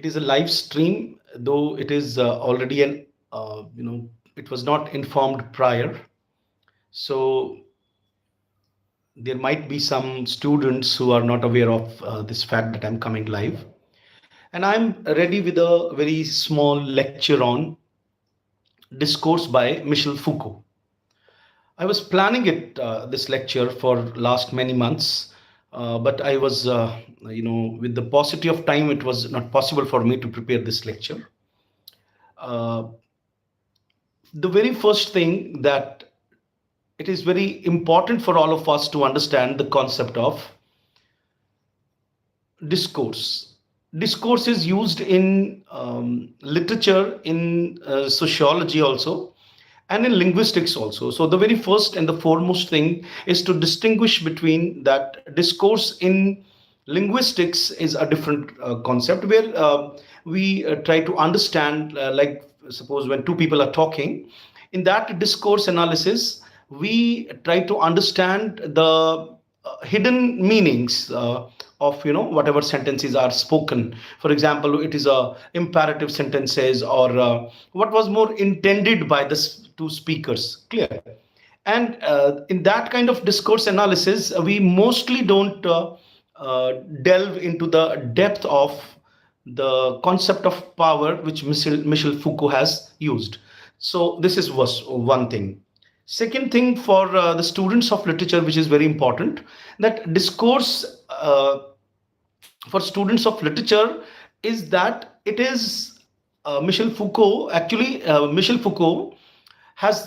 It is a live stream, though it is already an, it was not informed prior. So there might be some students who are not aware of this fact that I'm coming live. And I'm ready with a very small lecture on Discourse by Michel Foucault. I was planning this lecture for last many months, but I was, with the paucity of time, it was not possible for me to prepare this lecture. Uh, the very first thing that it is very important for all of us to understand the concept of discourse. Discourse is used in literature, in sociology also, and in linguistics also. So the very first and the foremost thing is to distinguish between that discourse in linguistics is a different concept where we try to understand, like suppose when two people are talking, in that discourse analysis, we try to understand the hidden meanings of whatever sentences are spoken. For example, it is a imperative sentences, or what was more intended by the two speakers, clear. And in that kind of discourse analysis, we mostly don't delve into the depth of the concept of power which Michel Foucault has used. So this is was one thing. Second thing, for the students of literature, which is very important, that discourse for students of literature is that it is Michel Foucault has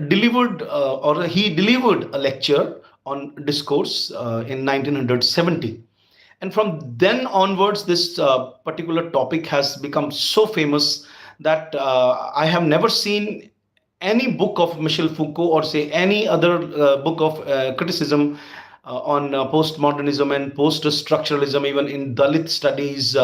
delivered or he delivered a lecture on discourse in 1970. And from then onwards, this particular topic has become so famous that I have never seen any book of Michel Foucault, or say any other book of criticism on postmodernism and post-structuralism, even in Dalit studies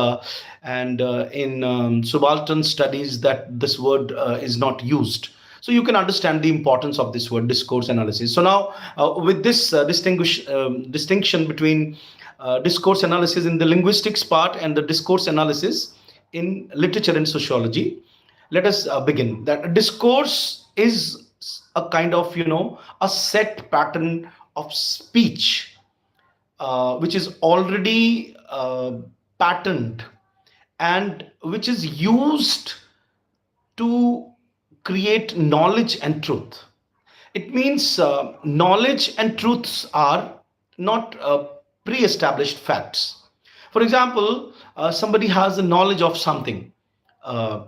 and in subaltern studies, that this word is not used. So you can understand the importance of this word, discourse analysis. So now, with this distinction between discourse analysis in the linguistics part and the discourse analysis in literature and sociology, let us begin. That discourse is a kind of, a set pattern of speech, which is already patterned and which is used to create knowledge and truth. It means knowledge and truths are not pre-established facts. For example, somebody has a knowledge of something, uh,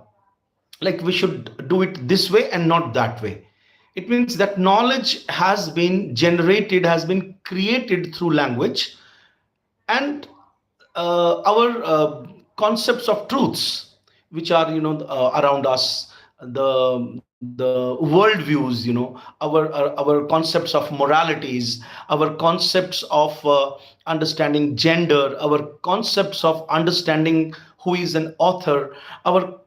like we should do it this way and not that way. It means that knowledge has been generated, has been created through language, and our concepts of truths which are around us, the worldviews, our concepts of moralities, our concepts of understanding gender, our concepts of understanding who is an author, our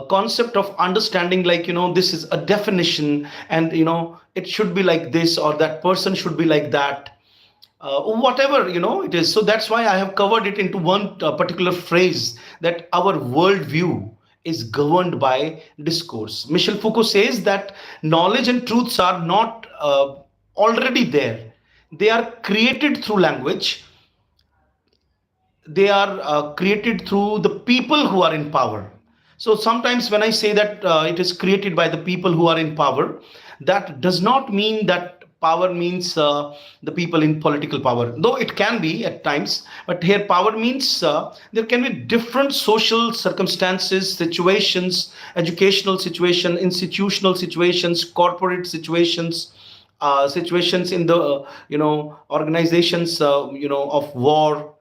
concept of understanding, like, this is a definition, and it should be like this, or that person should be like that, whatever it is. So that's why I have covered it into one particular phrase, that our worldview is governed by discourse. Michel Foucault says that knowledge and truths are not already there. They are created through language. They are created through the people who are in power. So sometimes when I say that it is created by the people who are in power, that does not mean that power means the people in political power, though it can be at times. But here power means there can be different social circumstances, situations, educational situation, institutional situations, corporate situations, situations in the organizations of war,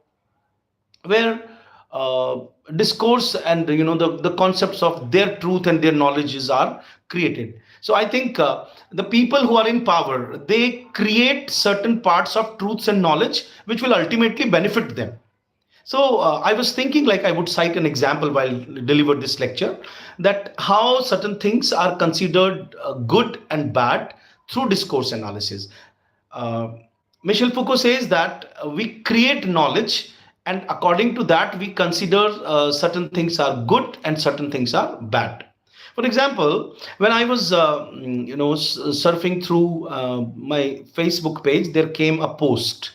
where uh, discourse and the concepts of their truth and their knowledges are created. So I think the people who are in power, they create certain parts of truths and knowledge which will ultimately benefit them. So I was thinking, like, I would cite an example while deliver this lecture, that how certain things are considered good and bad through discourse analysis. uh, Michel Foucault says that we create knowledge and according to that we consider certain things are good and certain things are bad. For example, when I was surfing through my Facebook page, there came a post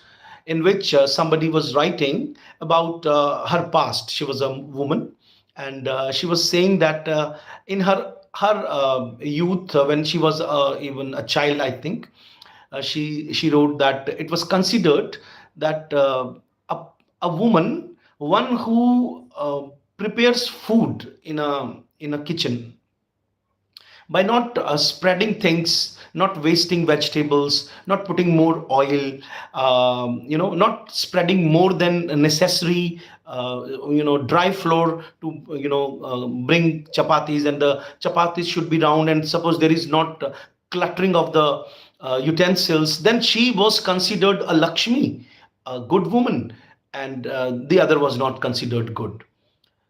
in which somebody was writing about her past. She was a woman, and she was saying that in her youth, when she was even a child, I think, she wrote that it was considered that a, a woman, one who prepares food in a kitchen, by not spreading things, not wasting vegetables, not putting more oil, not spreading more than necessary, dry flour to bring chapatis, and the chapatis should be round, and suppose there is not cluttering of the utensils, then she was considered a Lakshmi, a good woman, and the other was not considered good.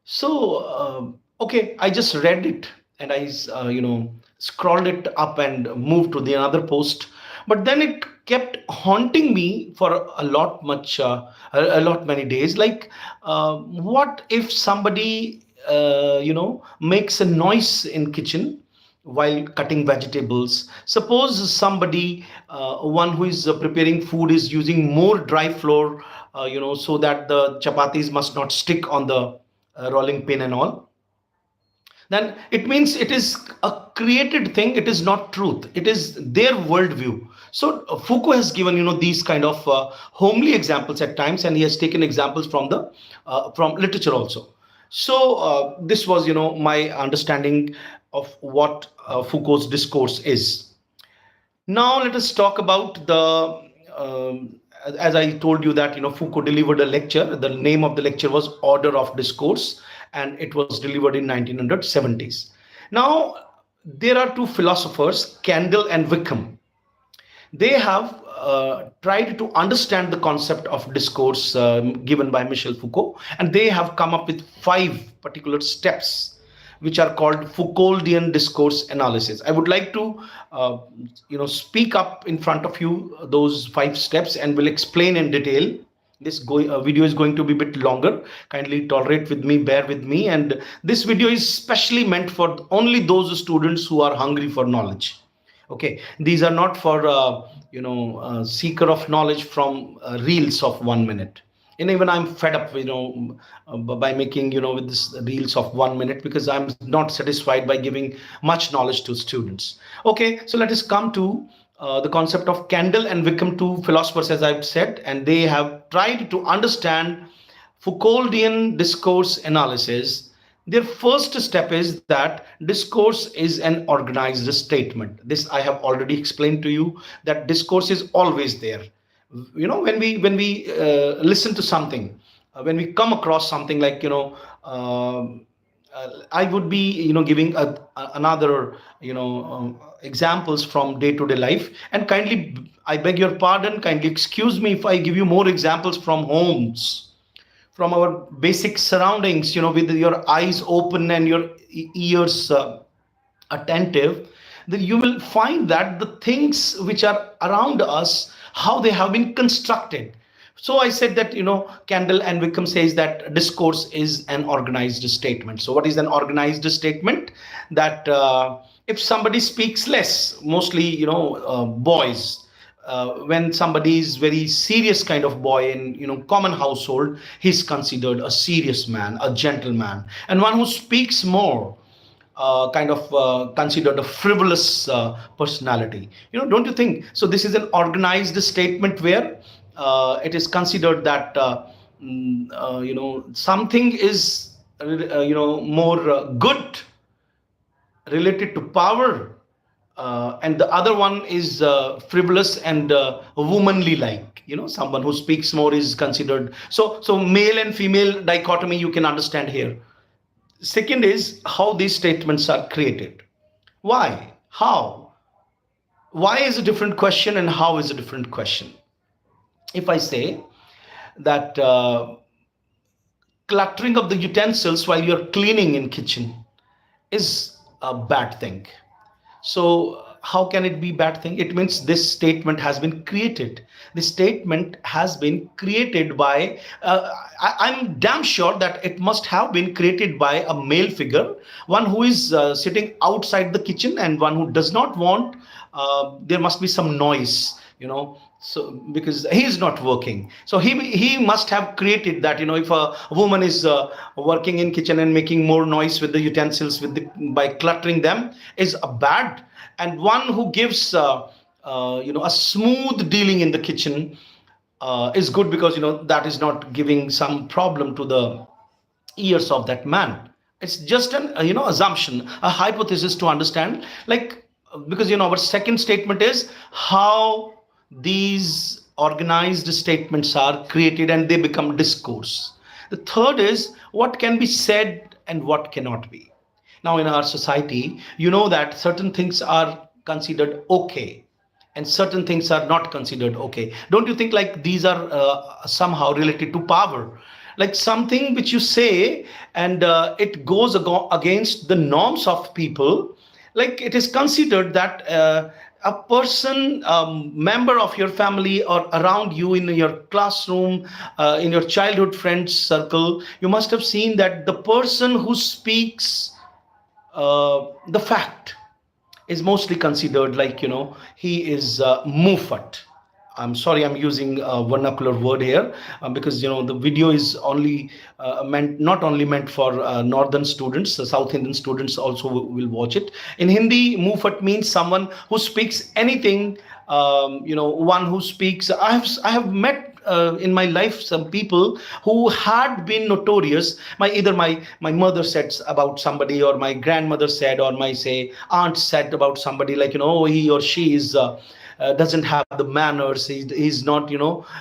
So, okay, I just read it, and I, scrolled it up and moved to the another post. But then it kept haunting me for a lot many days. Like, what if somebody, makes a noise in kitchen while cutting vegetables? Suppose somebody, one who is preparing food, is using more dry flour, so that the chapatis must not stick on the rolling pin and all, then it means it is a created thing. It is not truth, it is their worldview. So Foucault has given these kind of homely examples at times, and he has taken examples from the from literature also. So this was my understanding of what Foucault's discourse is. Now let us talk about the. As I told you that Foucault delivered a lecture. The name of the lecture was Order of Discourse, and it was delivered in 1970s. Now there are two philosophers, Kendall and Wickham. They have tried to understand the concept of discourse given by Michel Foucault, and they have come up with 5 particular steps which are called Foucauldian discourse analysis. I would like to, speak up in front of you those 5 steps, and will explain in detail. This video is going to be a bit longer. Kindly tolerate with me, bear with me, and this video is specially meant for only those students who are hungry for knowledge. Okay, these are not for seeker of knowledge from reels of 1 minute. And even I'm fed up by making with this reels of 1 minute, because I'm not satisfied by giving much knowledge to students. Okay, so let us come to the concept of Kendall and Wickham, two philosophers, as I've said, and they have tried to understand Foucauldian discourse analysis. Their first step is that discourse is an organized statement. This I have already explained to you, that discourse is always there. When we listen to something, when we come across something, like I would be giving another examples from day to day life, and kindly, I beg your pardon, kindly excuse me if I give you more examples from homes, from our basic surroundings, with your eyes open and your ears attentive. Then you will find that the things which are around us, how they have been constructed. So I said that Kendall and Wickham says that discourse is an organized statement. So what is an organized statement? That if somebody speaks less, mostly boys, when somebody is very serious kind of boy in common household, he's considered a serious man, a gentleman. And one who speaks more, kind of considered a frivolous personality. Don't you think? So this is an organized statement where it is considered that something is more good, related to power, and the other one is frivolous and womanly like. Someone who speaks more is considered. So male and female dichotomy you can understand here. Second is how these statements are created. Why? How? Why is a different question, and how is a different question. If I say that cluttering of the utensils while you're cleaning in kitchen is a bad thing. So how can it be bad thing? It means this statement has been created. This statement has been created by, I'm damn sure that it must have been created by a male figure, one who is sitting outside the kitchen, and one who does not want, there must be some noise, so because he is not working, so he must have created that, if a woman is working in kitchen and making more noise with the utensils, by cluttering them, is a bad. And one who gives a smooth dealing in the kitchen is good, because that is not giving some problem to the ears of that man. It's just an assumption, a hypothesis to understand, like, because our second statement is how these organized statements are created and they become discourse. The third is what can be said and what cannot be. Now, in our society, that certain things are considered okay and certain things are not considered okay. Don't you think like these are somehow related to power? Like something which you say and it goes against the norms of people, like it is considered that a person, member of your family or around you in your classroom, in your childhood friends circle, you must have seen that the person who speaks the fact is mostly considered like, he is mufat. I'm sorry, I'm using a vernacular word here, because the video is only meant, not only meant for northern students, South Indian students also will watch it. In Hindi, mufat means someone who speaks anything. One who speaks. I have met in my life some people who had been notorious. Either my mother said about somebody, or my grandmother said, or my say aunt said about somebody, like, he or she is doesn't have the manners. He's not,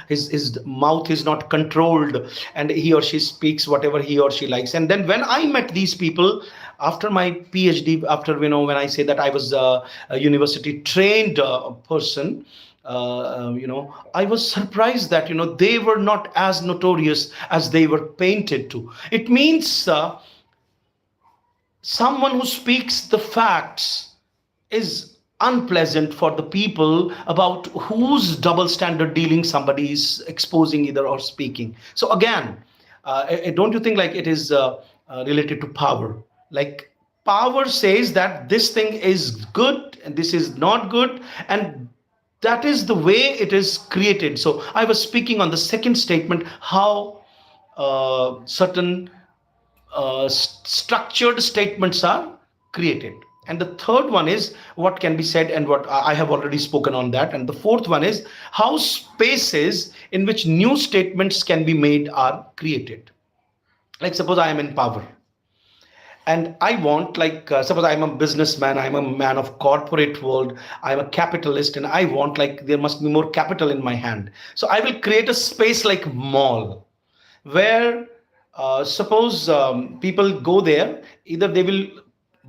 his mouth is not controlled, and he or she speaks whatever he or she likes. And then when I met these people after my PhD, after, when I say that I was a university trained person, I was surprised that they were not as notorious as they were painted to. It means someone who speaks the facts is unpleasant for the people about whose double standard dealing somebody is exposing, either, or speaking. So again, don't you think like it is related to power? Like, power says that this thing is good and this is not good, and that is the way it is created. So I was speaking on the second statement, how certain structured statements are created. And the third one is what can be said, and what I have already spoken on that. And the fourth one is how spaces in which new statements can be made are created. Like, suppose I am in power and I want, like, suppose I'm a businessman, I'm a man of corporate world, I'm a capitalist, and I want, like, there must be more capital in my hand. So I will create a space like mall, where suppose people go there, either they will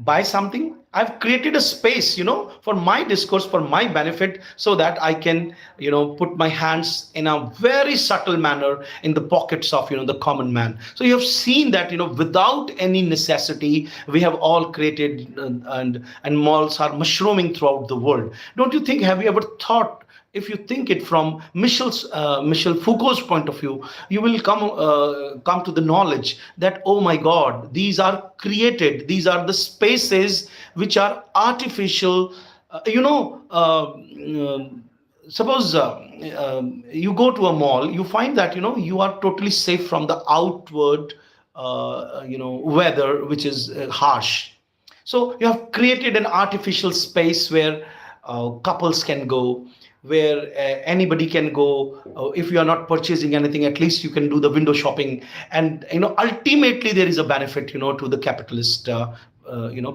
buy something. I've created a space, for my discourse, for my benefit, so that I can, put my hands in a very subtle manner in the pockets of, the common man. So you have seen that, without any necessity, we have all created, and malls are mushrooming throughout the world. Don't you think? Have you ever thought? If you think it from Michel Foucault's point of view, you will come to the knowledge that, oh my God, these are created. These are the spaces which are artificial. Suppose you go to a mall, you find that you are totally safe from the outward weather, which is harsh. So you have created an artificial space where couples can go, where anybody can go. If you are not purchasing anything, at least you can do the window shopping. And ultimately there is a benefit to the capitalist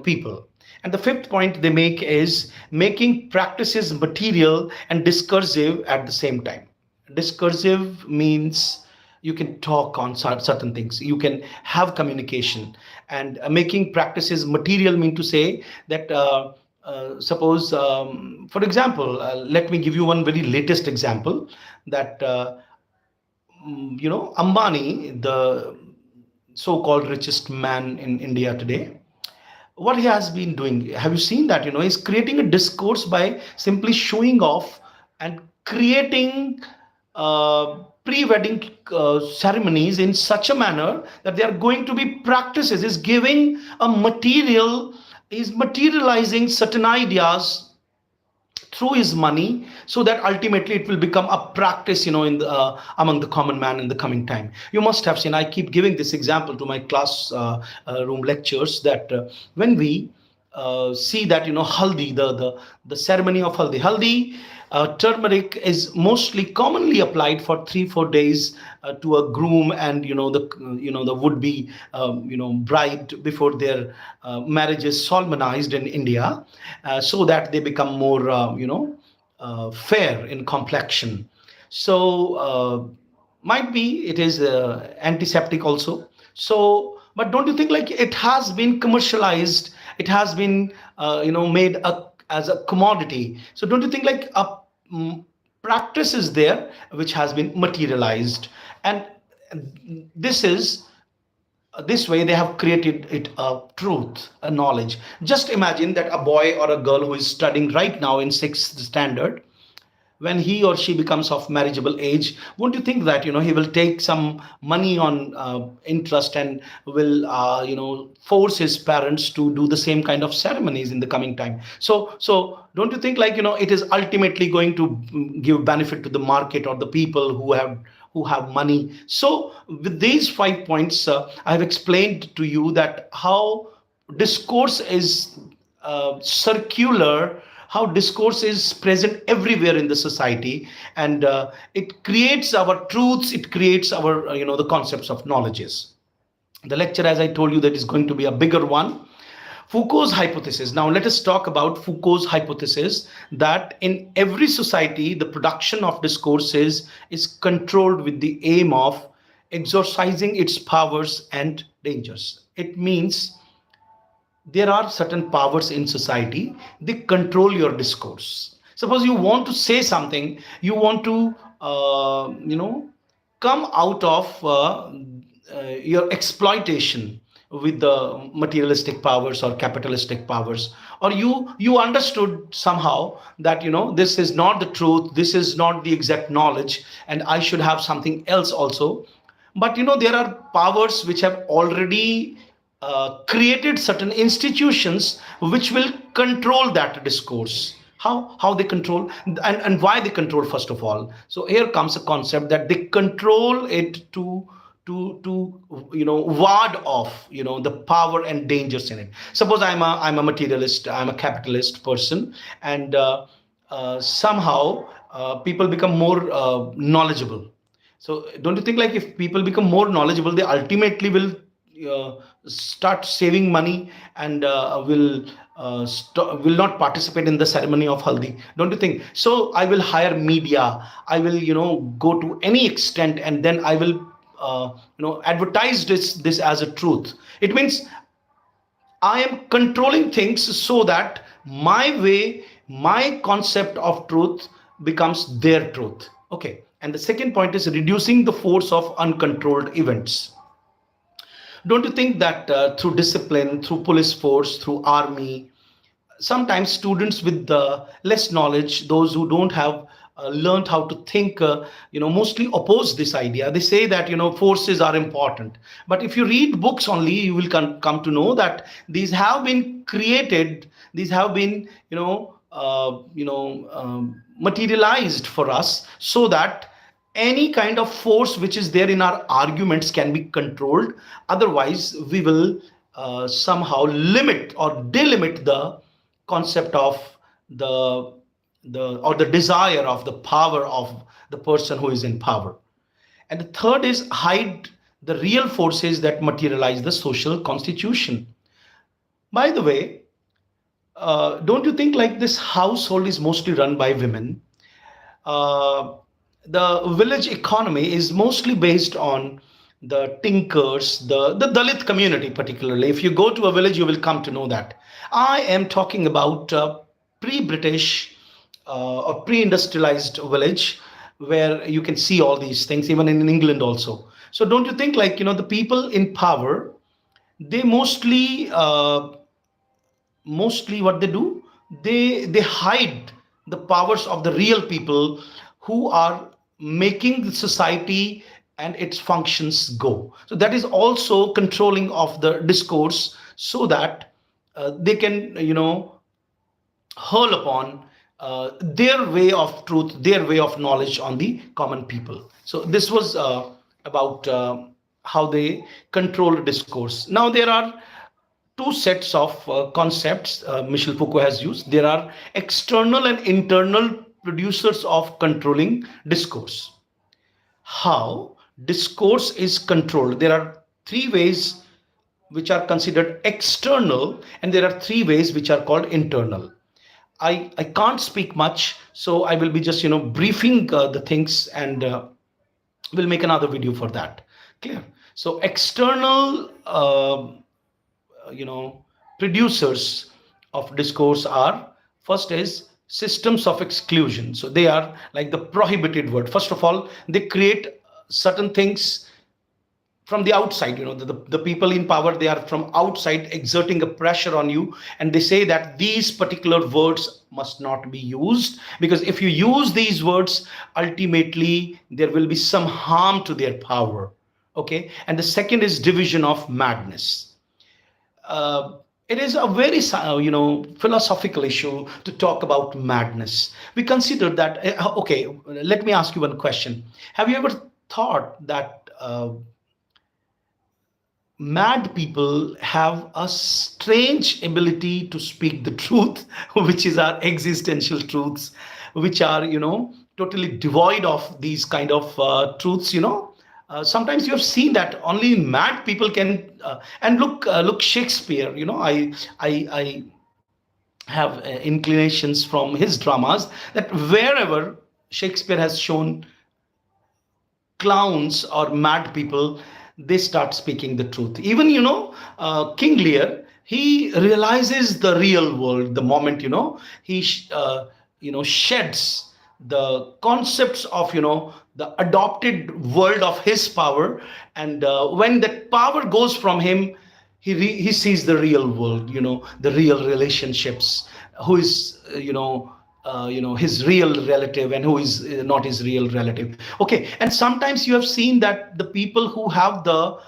people. And the fifth point they make is making practices material and discursive at the same time. Discursive means you can talk on certain things, you can have communication. And making practices material mean to say that suppose, for example, let me give you one very latest example, that Ambani, the so-called richest man in India today, what he has been doing, have you seen that? He's creating a discourse by simply showing off and creating pre-wedding ceremonies in such a manner that they are going to be practices, is giving a material, is materializing certain ideas through his money, so that ultimately it will become a practice, in the, among the common man in the coming time. You must have seen, I keep giving this example to my class room lectures, that when we see that, haldi, the ceremony of haldi, turmeric is mostly commonly applied for 3 4 days to a groom and, the would be bride before their marriage is solemnized in India, so that they become more fair in complexion. So might be it is antiseptic also. So, but don't you think like it has been commercialized, it has been made as a commodity? So don't you think like a practice is there which has been materialized, and this is this way they have created it a truth, a knowledge. Just imagine that a boy or a girl who is studying right now in sixth standard, when he or she becomes of marriageable age, won't you think that he will take some money on interest, and will force his parents to do the same kind of ceremonies in the coming time? So don't you think like it is ultimately going to give benefit to the market or the people who have money? So with these 5 points, I have explained to you that how discourse is circular, how discourse is present everywhere in the society, and it creates our truths, it creates our the concepts of knowledges. The lecture, as I told you, that is going to be a bigger one. Foucault's hypothesis. Now let us talk about Foucault's hypothesis, that in every society the production of discourses is controlled with the aim of exorcising its powers and dangers. It means there are certain powers in society, they control your discourse. Suppose you want to say something, you want to come out of your exploitation with the materialistic powers or capitalistic powers, or you understood somehow that this is not the truth, this is not the exact knowledge, and I should have something else also. But there are powers which have already created certain institutions which will control that discourse. How they control, and why they control, first of all. So here comes a concept that they control it to ward off the power and dangers in it. Suppose I'm a materialist, I'm a capitalist person, and somehow people become more knowledgeable. So don't you think like if people become more knowledgeable, they ultimately will start saving money, and will not participate in the ceremony of haldi? Don't you think? So I will hire media, I will go to any extent, and then I will advertise this as a truth. It means I am controlling things so that my way, my concept of truth becomes their truth. Okay. And the second point is reducing the force of uncontrolled events. Don't you think that through discipline, through police force, through army, sometimes students with less knowledge, those who don't have learned how to think, mostly oppose this idea. They say that forces are important, but if you read books only, you will come to know that these have been created, these have been materialized for us, so that any kind of force which is there in our arguments can be controlled. Otherwise we will somehow limit or delimit the concept of the the desire of the power of the person who is in power. And the third is hide the real forces that materialize the social constitution. By the way, don't you think like this household is mostly run by women? uh, the village economy is mostly based on the tinkers, the Dalit community, particularly. If you go to a village, you will come to know that. I am talking about pre British or pre industrialized village, where you can see all these things, even in England also. So, don't you think, like, the people in power, they mostly mostly what they do, they hide the powers of the real people who are making the society and its functions go. So that is also controlling of the discourse, so that they can, hurl upon their way of truth, their way of knowledge on the common people. So this was about how they control discourse. Now there are two sets of concepts Michel Foucault has used. There are external and internal producers of controlling discourse. How discourse is controlled? There are three ways which are considered external, and there are three ways which are called internal. I can't speak much, so I will be just briefing the things, and we'll make another video for that. Clear? So external you know producers of discourse are, first is systems of exclusion. So they are like the prohibited word. First of all, they create certain things from the outside. The people in power, they are from outside exerting a pressure on you, and they say that these particular words must not be used, because if you use these words, ultimately there will be some harm to their power. Okay. And the second is division of madness. It is a very philosophical issue to talk about madness. We consider that okay, let me ask you one question. Have you ever thought that mad people have a strange ability to speak the truth, which is our existential truths, which are, totally devoid of these kind of truths. Sometimes you have seen that only mad people can. And look, Shakespeare. I have inclinations from his dramas, that wherever Shakespeare has shown clowns or mad people, they start speaking the truth. Even King Lear, he realizes the real world the moment he sheds the concepts of the adopted world of his power, and when that power goes from him, he sees the real world, the real relationships, who is his real relative and who is not his real relative. Okay. And sometimes you have seen that the people who have the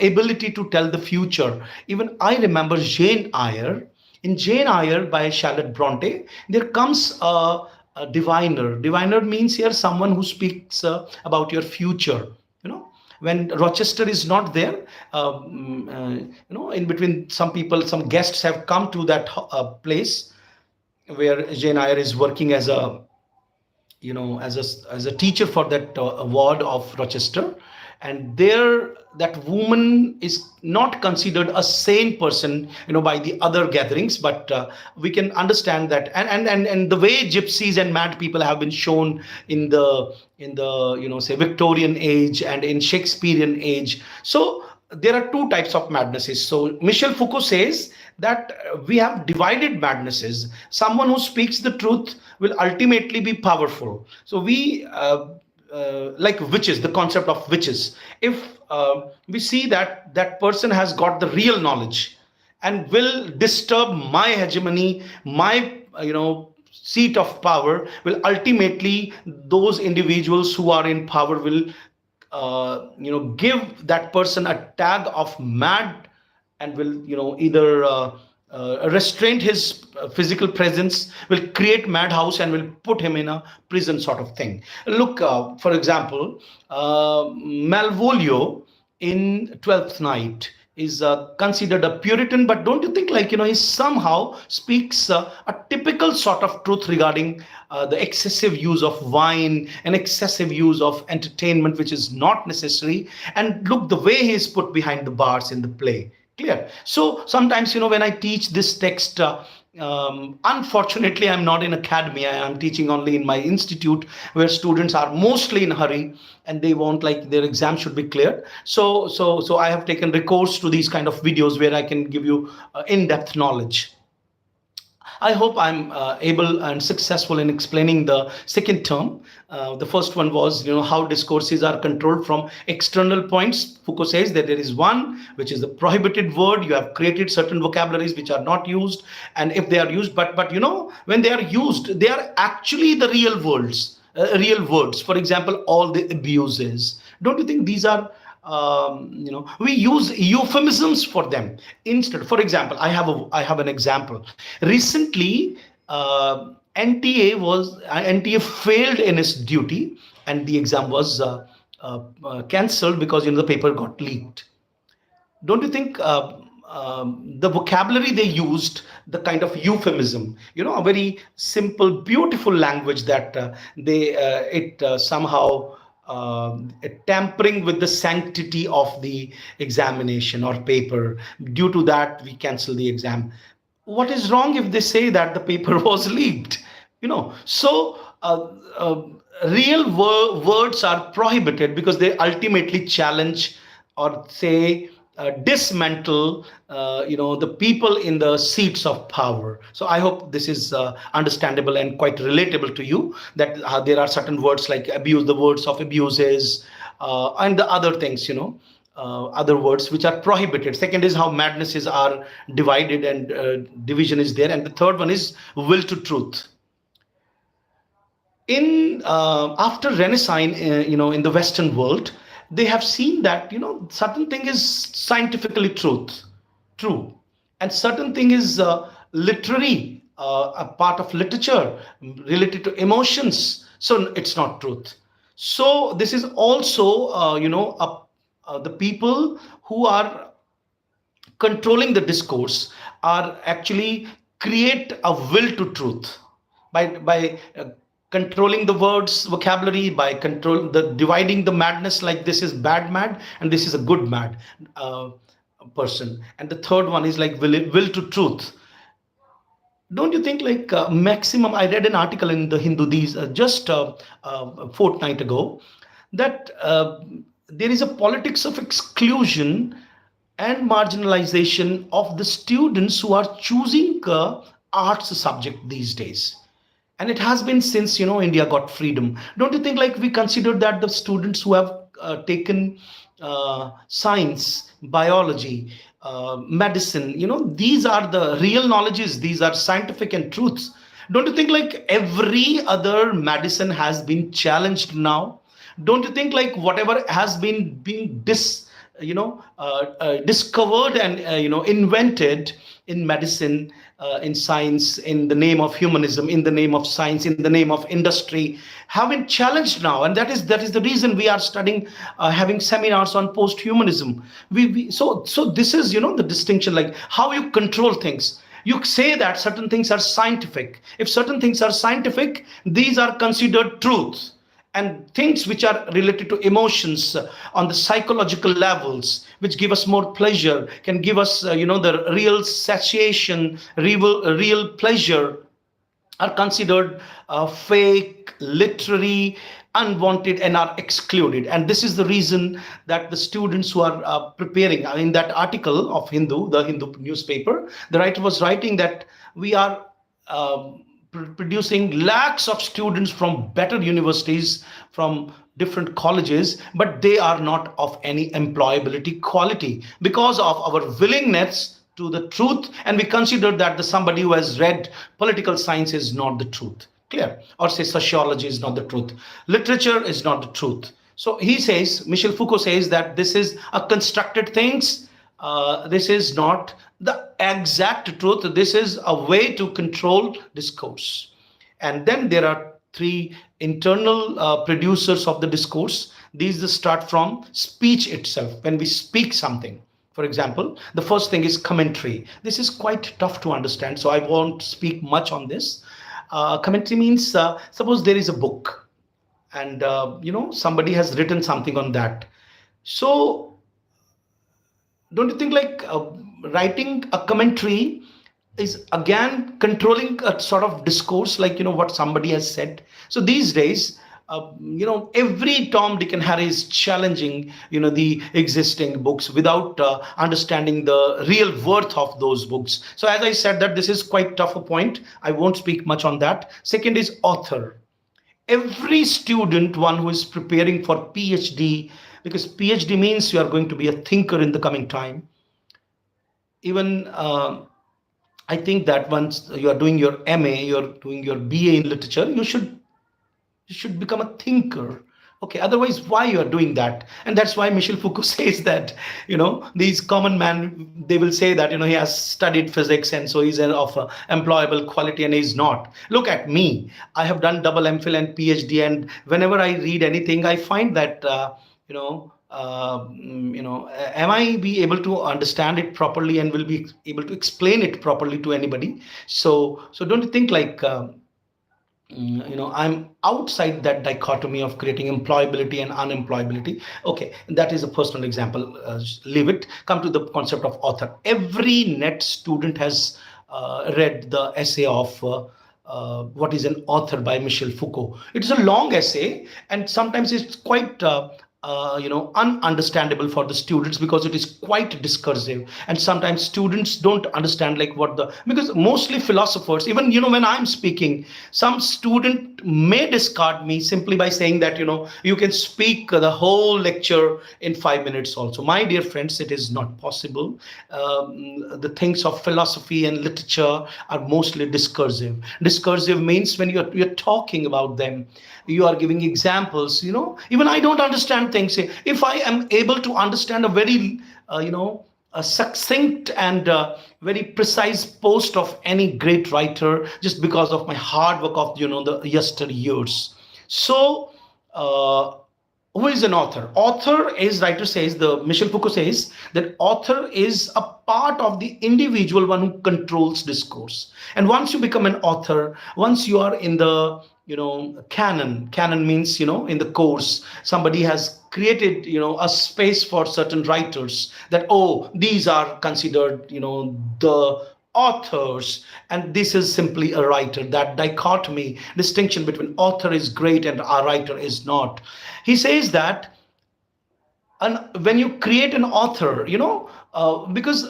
ability to tell the future. Even I remember Jane Eyre. In Jane Eyre by Charlotte Bronte, there comes a diviner. Diviner means here someone who speaks about your future. When Rochester is not there, in between, some people, some guests have come to that place where Jane Eyre is working as a as a teacher for that ward of Rochester. And there, that woman is not considered a sane person by the other gatherings, but we can understand that. And the way gypsies and mad people have been shown in the say Victorian age and in Shakespearean age. So there are two types of madnesses. So Michel Foucault says that we have divided madnesses. Someone who speaks the truth will ultimately be powerful. So we like witches, the concept of witches. If we see that that person has got the real knowledge and will disturb my hegemony, my seat of power, will ultimately, those individuals who are in power will give that person a tag of mad, and will either restrain his physical presence, will create madhouse, and will put him in a prison sort of thing. Look, for example, Malvolio in 12th Night is considered a Puritan, but don't you think, he somehow speaks a typical sort of truth regarding the excessive use of wine and excessive use of entertainment, which is not necessary. And look, the way he is put behind the bars in the play. Clear? So sometimes, when I teach this text, unfortunately, I'm not in academia. I'm teaching only in my institute, where students are mostly in a hurry and they want, their exam should be cleared. So I have taken recourse to these kind of videos where I can give you in-depth knowledge. I hope I'm able and successful in explaining the second term. The first one was, how discourses are controlled from external points. Foucault says that there is one, which is the prohibited word. You have created certain vocabularies which are not used, and if they are used, but when they are used, they are actually the real words. For example, all the abuses. Don't you think these are we use euphemisms for them instead? For example, I have an example. Recently, NTA failed in its duty, and the exam was cancelled because the paper got leaked. Don't you think the vocabulary they used, the kind of euphemism, a very simple, beautiful language that they it somehow tampering with the sanctity of the examination or paper. Due to that, we cancel the exam. What is wrong if they say that the paper was leaked? So real words are prohibited because they ultimately challenge or say dismantle the people in the seats of power. So I hope this is understandable and quite relatable to you, that there are certain words like abuse, the words of abuses, and the other things, other words which are prohibited. Second is how madnesses are divided, and division is there. And the third one is will to truth. In After Renaissance, in the Western world, they have seen that certain thing is scientifically true, and certain thing is literary, a part of literature related to emotions, so it's not truth. So this is also the people who are controlling the discourse are actually create a will to truth by controlling the words vocabulary, by control the dividing the madness, like this is bad mad and this is a good mad person. And the third one is like will to truth. Don't you think like maximum? I read an article in the Hindu these just a fortnight ago, that there is a politics of exclusion and marginalization of the students who are choosing arts subject these days. And it has been since India got freedom. Don't you think like we consider that the students who have taken science, biology, medicine, these are the real knowledges, these are scientific and truths. Don't you think like every other medicine has been challenged now? Don't you think like whatever has been being discovered and invented in medicine, in science, in the name of humanism, in the name of science, in the name of industry, have been challenged now? And that is the reason we are studying, having seminars on post-humanism. So this is the distinction, like how you control things. You say that certain things are scientific. If certain things are scientific, these are considered truth. And things which are related to emotions on the psychological levels, which give us more pleasure, can give us the real satiation, real pleasure, are considered fake, literary, unwanted, and are excluded. And this is the reason that the students who are preparing, in that article of the Hindu newspaper, the writer was writing that we are producing lakhs of students from better universities, from different colleges, but they are not of any employability quality because of our willingness to the truth. And we consider that the somebody who has read political science is not the truth. Clear? Or say sociology is not the truth. Literature is not the truth. So he says, Michel Foucault says that this is a constructed things. This is not the exact truth. This is a way to control discourse. And then there are three internal producers of the discourse. These start from speech itself. When we speak something, for example, the first thing is commentary. This is quite tough to understand, so I won't speak much on this. Commentary means, suppose there is a book, and somebody has written something on that. So don't you think like writing a commentary is again controlling a sort of discourse, like what somebody has said? So these days every Tom, Dick, and Harry is challenging, the existing books without understanding the real worth of those books. So, as I said, that this is quite tough a point. I won't speak much on that. Second is author. Every student, one who is preparing for PhD, because PhD means you are going to be a thinker in the coming time. Even I think that once you are doing your MA, you're doing your BA in literature, you should become a thinker. Okay, otherwise why you are doing that? And that's why Michel Foucault says that, these common man, they will say that, he has studied physics and so he's of employable quality, and he's not. Look at me. I have done double MPhil and PhD, and whenever I read anything, I find that am I be able to understand it properly and will be able to explain it properly to anybody? So don't you think like I'm outside that dichotomy of creating employability and unemployability. Okay, that is a personal example. Leave it. Come to the concept of author. Every net student has read the essay of what is an author by Michel Foucault. It is a long essay, and sometimes it's quite ununderstandable for the students because it is quite discursive, and sometimes students don't understand like what the, because mostly philosophers, even when I'm speaking, some student may discard me simply by saying that you can speak the whole lecture in 5 minutes also. My dear friends, it is not possible. The things of philosophy and literature are mostly discursive. Discursive means when you're talking about them, you are giving examples. Even I don't understand things. If I am able to understand a very a succinct and very precise post of any great writer just because of my hard work of the yesteryears. So who is an author? Author is, writer says, the Michel Foucault says that author is a part of the individual one who controls discourse. And once you become an author, once you are in the canon means in the course, somebody has created a space for certain writers that, oh, these are considered the authors, and this is simply a writer. That dichotomy, distinction between author is great and a writer is not. He says that, and when you create an author, because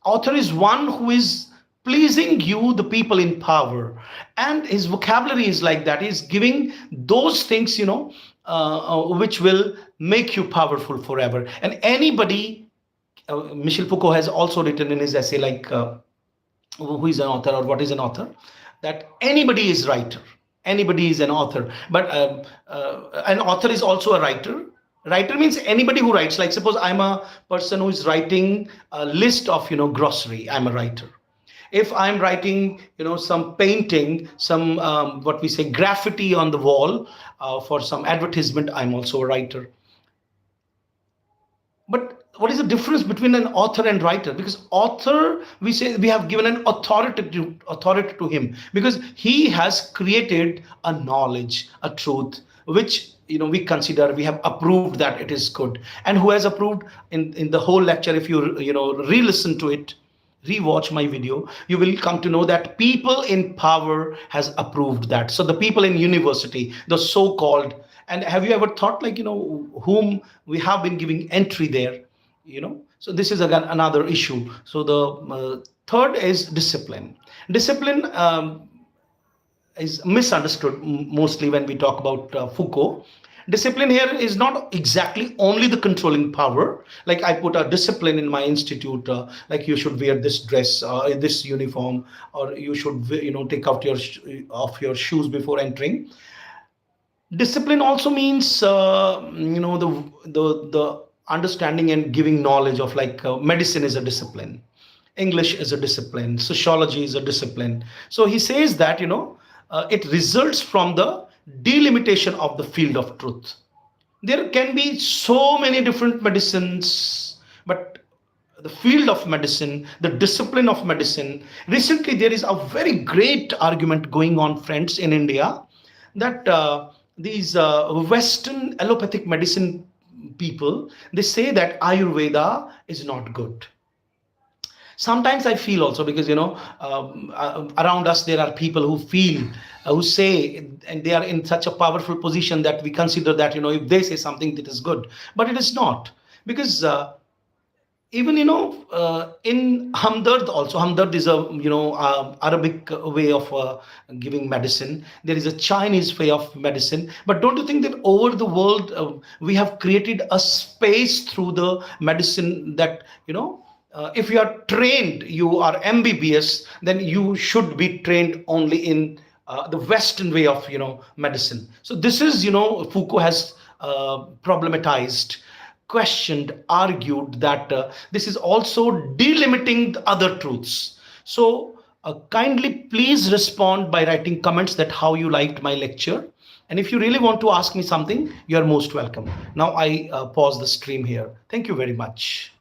author is one who is pleasing you, the people in power, and his vocabulary is like that. He's giving those things which will make you powerful forever. And anybody, Michel Foucault has also written in his essay like who is an author or what is an author, that anybody is writer, anybody is an author, but an author is also a writer. Writer means anybody who writes. Like suppose I'm a person who is writing a list of grocery, I'm a writer. If I'm writing some painting, some what we say graffiti on the wall for some advertisement, I'm also a writer. But what is the difference between an author and writer? Because author, we say we have given an authority to him because he has created a knowledge, a truth, which we consider, we have approved that it is good. And who has approved? In the whole lecture, if you re-listen to it, rewatch my video, you will come to know that people in power has approved that. So the people in university, the so-called, and have you ever thought like whom we have been giving entry there? So this is again another issue. So the third is discipline. Discipline is misunderstood mostly when we talk about Foucault. Discipline here is not exactly only the controlling power. Like I put a discipline in my institute, like you should wear this dress, this uniform, or you should take out your shoes before entering. Discipline also means the understanding and giving knowledge of like medicine is a discipline, English is a discipline, sociology is a discipline. So he says that it results from the delimitation of the field of truth. There can be so many different medicines, but the field of medicine, the discipline of medicine. Recently, there is a very great argument going on, friends, in India, that these Western allopathic medicine people, they say that Ayurveda is not good. Sometimes I feel also, because around us there are people who feel, who say, and they are in such a powerful position that we consider that, if they say something, that is good, but it is not. Because even in Hamdard also, Hamdard is a Arabic way of giving medicine. There is a Chinese way of medicine. But don't you think that over the world we have created a space through the medicine that if you are trained, you are MBBS, then you should be trained only in the Western way of medicine. So this is, Foucault has problematized, questioned, argued that this is also delimiting the other truths. So kindly please respond by writing comments that how you liked my lecture. And if you really want to ask me something, you are most welcome. Now I pause the stream here. Thank you very much.